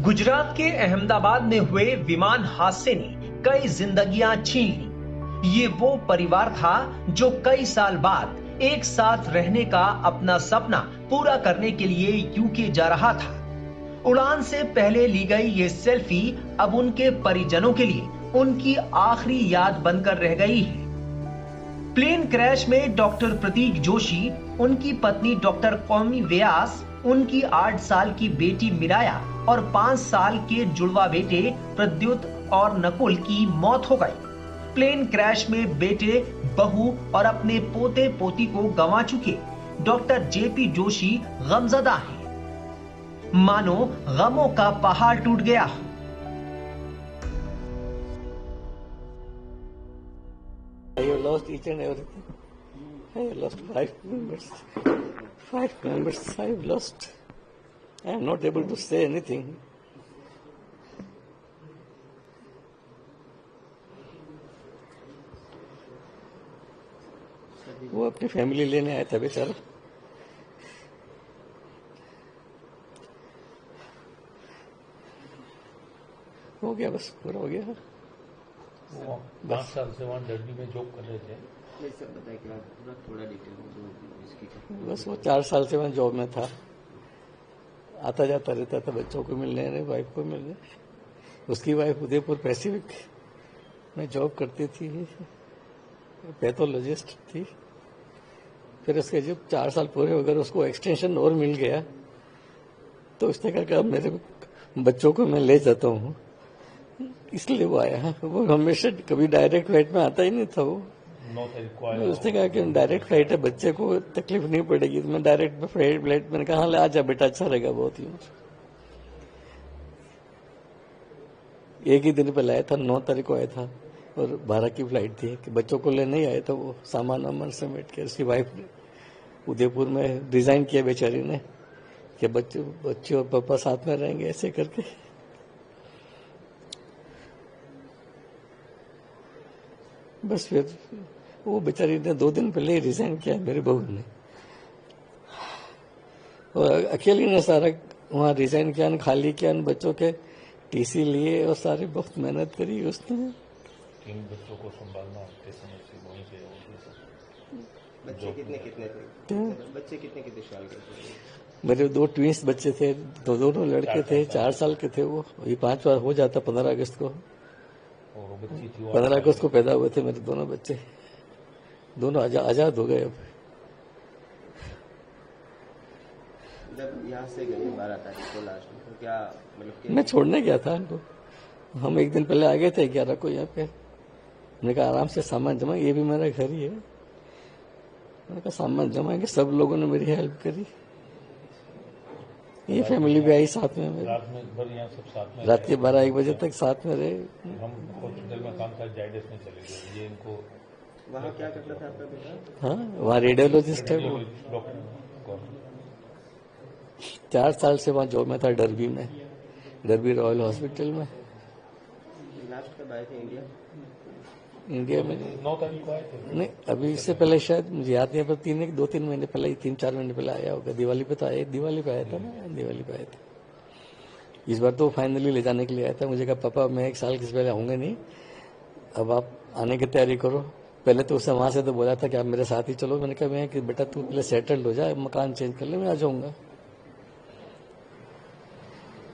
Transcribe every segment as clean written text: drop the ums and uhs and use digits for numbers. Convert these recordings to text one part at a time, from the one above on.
गुजरात के अहमदाबाद में हुए विमान हादसे ने कई जिंदगियां छीन ली। ये वो परिवार था जो कई साल बाद एक साथ रहने का अपना सपना पूरा करने के लिए यूके जा रहा था। उड़ान से पहले ली गई ये सेल्फी अब उनके परिजनों के लिए उनकी आखिरी याद बनकर रह गई है। प्लेन क्रैश में डॉक्टर प्रतीक जोशी, उनकी पत्नी डॉक्टर कौमी व्यास, उनकी 8 साल की बेटी मिराया और 5 साल के जुड़वा बेटे प्रद्युत और नकुल की मौत हो गई। प्लेन क्रैश में बेटे, बहू और अपने पोते पोती को गंवा चुके डॉक्टर जेपी जोशी गमजदा हैं। मानो गमों का पहाड़ टूट गया। I have lost each and everything. I have lost 5 members. 5 members I have lost. I am not able to say anything. वो अपनी फैमिली लेने आया था बेचारा। हो गया, बस पूरा हो गया। 5 साल से वहाँ डर्बी में जॉब कर रहे थे। थोड़ा डिटेल बस वो 4 साल से वहाँ जॉब में था, आता जाता रहता था बच्चों को मिलने, वाइफ को मिलने। उसकी वाइफ उदयपुर पैसिफिक में जॉब करती थी, पैथोलॉजिस्ट थी। फिर उसके जब 4 साल पूरे हो गए, उसको एक्सटेंशन और मिल गया, तो उसने कहा कि अब मेरे बच्चों को मैं ले जाता हूँ, इसलिए वो आया। वो हमेशा कभी डायरेक्ट फ्लाइट में आता ही नहीं था। वो 9 तारीख को आया। उसने कहा कि डायरेक्ट फ्लाइट है, बच्चे को तकलीफ नहीं पड़ेगी। तो मैं डायरेक्ट फ्लाइट मैंने कहा हाँ आजा बेटा, अच्छा रहेगा बहुत ही। एक ही दिन पहले आया था, 9 तारीख को आया था और 12 की फ्लाइट थी कि बच्चों को लेने ही आया था। वो सामान वामान समेट के उसकी वाइफ ने उदयपुर में डिजाइन किया बेचारी ने कि बच्चे और पापा साथ में रहेंगे, ऐसे करके। बस फिर वो बेचारी ने 2 दिन पहले ही रिजाइन किया, मेरी बहू ने। और अकेली ने सारा वहाँ रिजाइन किया, खाली किया, बच्चों के टीसी लिए और सारी बहुत मेहनत करी उसने। 3 बच्चों को संभालना होते समय से वहीं पे बच्चे कितने थे? बच्चे कितने साल के थे? मेरे 2 ट्विंस बच्चे थे, दोनों लड़के थे, 4 साल के थे। वो ये 5 बार हो जाता 15 अगस्त को। 15 अगस्त को पैदा हुए थे मेरे दोनों बच्चे, दोनों आजाद हो गए। अब जब यहाँ से गए 12 तारीख को लास्ट में, तो क्या मतलब मैं छोड़ने गया था उनको। हम एक दिन पहले आ गए थे 11 को यहाँ पे। मैंने कहा आराम से सामान जमा, ये भी मेरा घर ही है। मैंने कहा सामान जमाएंगे। सब लोगों ने मेरी हेल्प करी। ये फैमिली भी आई साथ में। रात में भर यहाँ सब साथ में, रात के 12-1 बजे तक साथ में रहे। हम हॉस्पिटल में काम था, जायडस में चले गए। ये इनको वहाँ क्या करता था आपका बेटा? हाँ, वहाँ रेडियोलॉजिस्ट है वो। डॉक्टर 4 साल से वहाँ जॉब में था, डर्बी में, डर्बी रॉयल हॉस्पिटल में। लास्ट कब आए थे इंडिया में 9 तारीख को आए थे। नहीं, अभी इससे पहले शायद मुझे याद नहीं है, पर 2-3 महीने पहले, 3-4 महीने पहले आया होगा। दिवाली पे तो आया, दिवाली पे आया था ना, दिवाली पे आया था। इस बार तो फाइनली ले जाने के लिए आया था। मुझे कहा पापा मैं 1 साल के पहले आऊंगा नहीं, अब आप आने की तैयारी करो। पहले तो उससे वहां से तो बोला था कि आप मेरे साथ ही चलो। मैंने कहा मैं कि बेटा तू पहले सेटल्ड हो जाए, मकान चेंज कर ले, मैं आ जाऊंगा।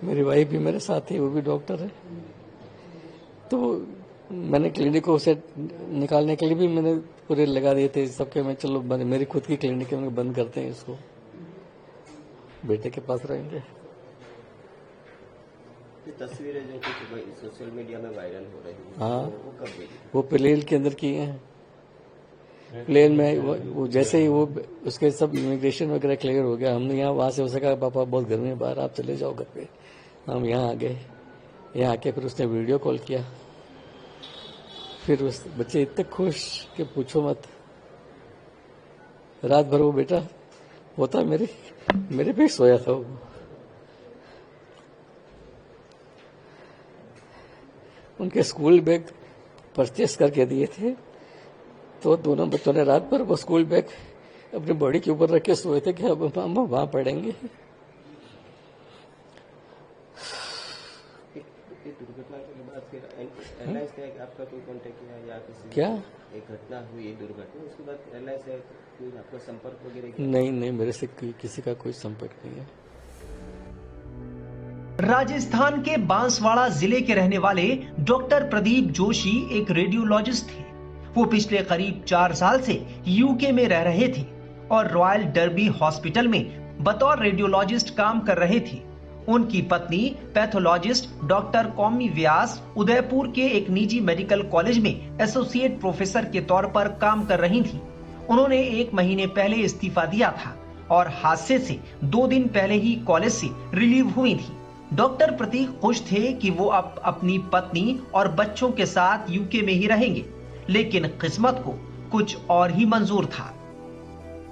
मेरी वाइफ भी मेरे साथ ही, वो भी डॉक्टर है। तो मैंने क्लिनिक को उसे निकालने के लिए भी मैंने पूरे लगा दिए थे सबके। मैं चलो मेरी खुद की क्लिनिक है, मैंने बंद करते हैं इसको, बेटे के पास रहेंगे। तस्वीरें जो कुछ सोशल मीडिया में वायरल हो रही है, हाँ, वो कब देखी? वो प्लेन के अंदर किए हैं। प्लेन में वो जैसे ही वो उसके सब इमिग्रेशन वगैरह क्लियर हो गया, हमने यहाँ वहां से उसे कहा पापा बहुत गर्मी है बाहर, आप चले जाओ घर पे। हम यहाँ आ गए। यहाँ आके फिर उसने वीडियो कॉल किया। फिर उस बच्चे इतने खुश कि पूछो मत। रात भर वो बेटा होता मेरे पे सोया था वो। उनके स्कूल बैग परचेस करके दिए थे, तो दोनों बच्चों ने रात भर वो स्कूल बैग अपनी बॉडी के ऊपर रख के सोए थे कि अब हम वहां पढ़ेंगे। फिर एयरलाइंस ने आपका कोई कांटेक्ट किया या किसी क्या? एक घटना हुई है, दुर्घटना, उसके बाद एयरलाइंस से कोई आपका संपर्क वगैरह किया? नहीं, मेरे से किसी का कोई संपर्क नहीं है। राजस्थान के बांसवाड़ा जिले के रहने वाले डॉक्टर प्रदीप जोशी एक रेडियोलॉजिस्ट थे। वो पिछले करीब 4 साल से यूके में रह रहे थे और रॉयल डर्बी हॉस्पिटल में बतौर रेडियोलॉजिस्ट काम कर रहे थे। उनकी पत्नी पैथोलॉजिस्ट डॉक्टर कौमी व्यास उदयपुर के एक निजी मेडिकल कॉलेज में एसोसिएट प्रोफेसर के तौर पर काम कर रही थी। उन्होंने 1 महीने पहले इस्तीफा दिया था और हादसे से 2 दिन पहले ही कॉलेज से रिलीव हुई थी। डॉक्टर प्रतीक खुश थे कि वो अब अपनी पत्नी और बच्चों के साथ यूके में ही रहेंगे, लेकिन किस्मत को कुछ और ही मंजूर था।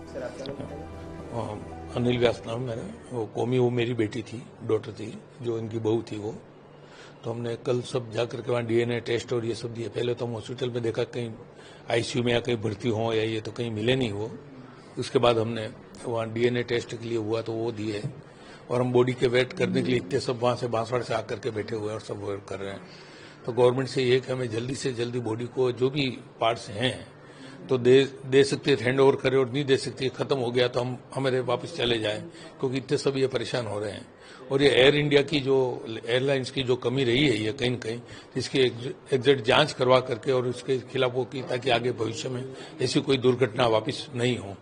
सर आपका नाम बताइए। अनिल व्यास नाम मेरा। वो कौमी, वो मेरी बेटी थी, डॉटर थी, जो इनकी बहू थी वो। तो हमने कल सब जाकर के वहाँ डीएनए टेस्ट और ये सब दिए। पहले तो हम हॉस्पिटल में देखा कहीं आईसीयू में या कहीं भर्ती हो या ये, तो कहीं मिले नहीं वो। उसके बाद हमने वहाँ डीएनए टेस्ट के लिए हुआ तो वो दिए, और हम बॉडी के वेट करने के लिए इतने सब वहाँ से बांसवाड़ा से आकर के बैठे हुए और सब वेट कर रहे हैं। तो गवर्नमेंट से ये कि हमें जल्दी से जल्दी बॉडी को जो भी पार्ट्स हैं तो दे सकती है, हैंड ओवर करे, और नहीं दे सकती है, खत्म हो गया तो हम हमारे वापस चले जाएं, क्योंकि इतने सब ये परेशान हो रहे हैं। और ये एयर इंडिया की जो एयरलाइंस की जो कमी रही है ये कहीं न कहीं, इसकी एग्जैक्ट जांच करवा करके और उसके खिलाफ वो की, ताकि आगे भविष्य में ऐसी कोई दुर्घटना वापस नहीं हो।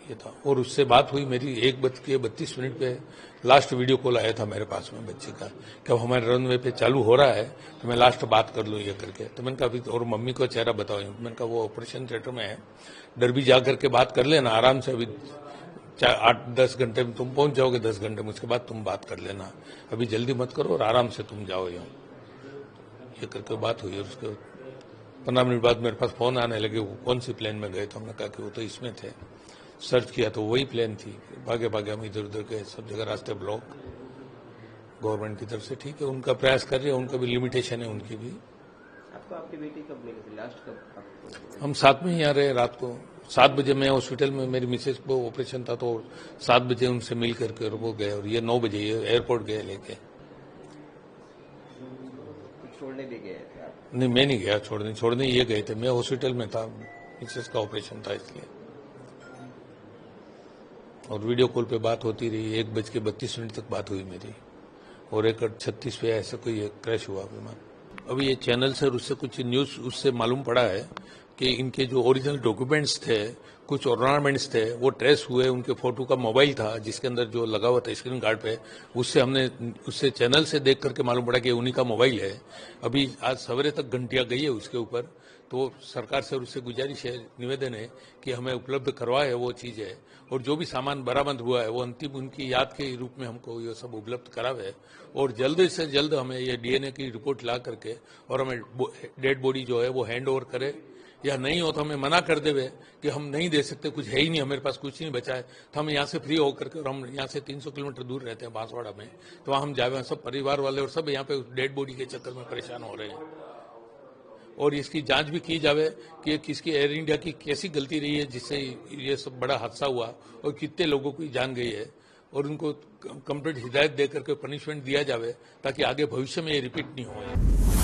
ये था। और उससे बात हुई मेरी 1:32 पे लास्ट वीडियो कॉल आया था मेरे पास में बच्चे का, कि अब हमारे रनवे पे चालू हो रहा है तो मैं लास्ट बात कर लूँ ये करके। तो मैंने कहा अभी, और मम्मी को चेहरा बताओ। मैंने कहा वो ऑपरेशन थिएटर में है, डर्बी जा करके बात कर लेना आराम से, अभी 8-10 घंटे में तुम पहुंच जाओगे, 10 घंटे में, उसके बाद तुम बात कर लेना, अभी जल्दी मत करो और आराम से तुम जाओ यहाँ। ये करके बात हुई, और उसके 15 मिनट बाद मेरे पास फोन आने लगे, वो कौन सी प्लेन में गए। तो हमने कहा कि वो तो इसमें थे। सर्च किया तो वही प्लेन थी। भागे भागे हम इधर उधर गए, सब जगह रास्ते ब्लॉक गवर्नमेंट की तरफ से। ठीक है, उनका प्रयास कर रहे हैं, उनका भी लिमिटेशन है, उनकी भी। आपको आपकी बेटी कब मिली थी लास्ट, कब आपको? हम साथ में ही यहाँ रहे रात को। 7 बजे मैं हॉस्पिटल में, मेरी मिसेज को ऑपरेशन था, तो 7 बजे उनसे मिल करके और वो गए, और ये 9 बजे ये एयरपोर्ट गए लेके। छोड़ने भी गए थे आप? नहीं, मैं नहीं गया छोड़ने ये गए थे। मैं हॉस्पिटल में था, मिसेज का ऑपरेशन था इसलिए। और वीडियो कॉल पे बात होती रही, 1:32 तक बात हुई मेरी, और 1:36 पे ऐसा कोई क्रैश हुआ विमान। अभी ये चैनल से उससे कुछ न्यूज उससे मालूम पड़ा है कि इनके जो ओरिजिनल डॉक्यूमेंट्स थे, कुछ ऑर्नामेंट्स थे, वो ट्रेस हुए। उनके फोटो का मोबाइल था जिसके अंदर जो लगा हुआ था स्क्रीन गार्ड पे, उससे चैनल से देख करके मालूम पड़ा कि उन्हीं का मोबाइल है। अभी आज सवेरे तक घंटियां गई है उसके ऊपर। तो सरकार से और उससे गुजारिश है, निवेदन है कि हमें उपलब्ध करवाए वो चीज है, और जो भी सामान बरामद हुआ है वो अंतिम उनकी याद के रूप में हमको ये सब उपलब्ध करावे, और जल्द से जल्द हमें ये डीएनए की रिपोर्ट ला करके और हमें डेड बॉडी जो है वो हैंड ओवर करे, या नहीं हो तो हमें मना कर देवे कि हम नहीं दे सकते, कुछ है ही नहीं, हमारे पास कुछ नहीं बचा है, तो हम यहाँ से फ्री होकर के, और हम यहाँ से 300 किलोमीटर दूर रहते हैं बांसवाड़ा में, तो वहाँ हम जावे। सब परिवार वाले और सब यहाँ पे डेड बॉडी के चक्कर में परेशान हो रहे हैं। और इसकी जांच भी की जावे कि ये किसकी, एयर इंडिया की कैसी गलती रही है जिससे ये सब बड़ा हादसा हुआ, और कितने लोगों की जान गई है, और उनको कंप्लीट हिदायत दे करके पनिशमेंट दिया जावे, ताकि आगे भविष्य में ये रिपीट नहीं हो।